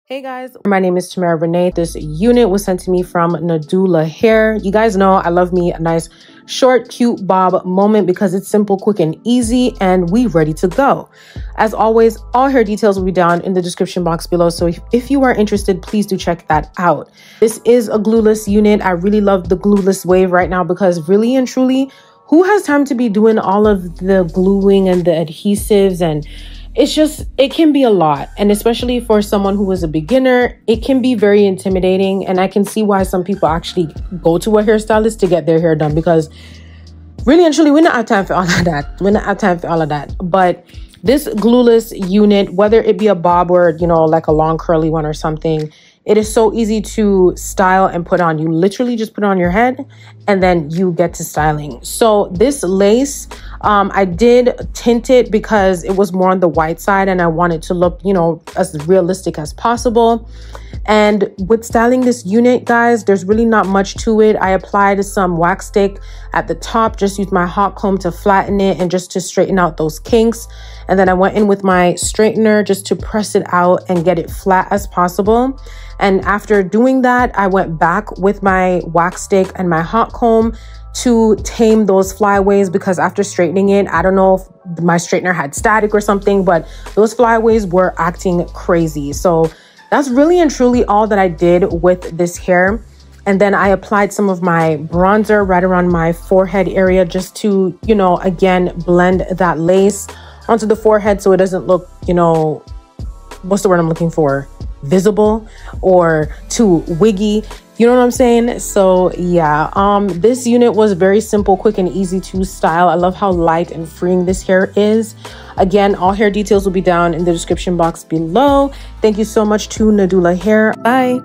Hey guys, my name is Tamara Renee. This unit was sent to me from Nadula Hair. You guys know I love me a nice short, cute bob moment because it's simple, quick, and easy, and we ready to go. As always, all hair details will be down in the description box below, so if you are interested, please do check that out. This is a glueless unit. I really love the glueless wave right now because really and truly, who has time to be doing all of the gluing and the adhesives? And it can be a lot. And especially for someone who is a beginner, it can be very intimidating. And I can see why some people actually go to a hairstylist to get their hair done, because really and truly, we don't have time for all of that. But this glueless unit, whether it be a bob or, you know, like a long curly one or something, it is so easy to style and put on. You literally just put it on your head and then you get to styling. So this lace, I did tint it because it was more on the white side and I wanted to look, you know, as realistic as possible. And with styling this unit, guys, there's really not much to it. I applied some wax stick at the top, just used my hot comb to flatten it and just to straighten out those kinks. And then I went in with my straightener just to press it out and get it flat as possible. And after doing that, I went back with my wax stick and my hot comb to tame those flyaways, because after straightening it, I don't know if my straightener had static or something, but those flyaways were acting crazy. So that's really and truly all that I did with this hair. And then I applied some of my bronzer right around my forehead area just to, you know, again, blend that lace onto the forehead so it doesn't look, you know, what's the word I'm looking for? Visible or too wiggy. You know what I'm saying? So yeah, this unit was very simple, quick, and easy to style. I love how light and freeing this hair is. Again, all hair details will be down in the description box below. Thank you so much to Nadula Hair. Bye.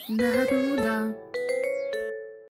Nadula.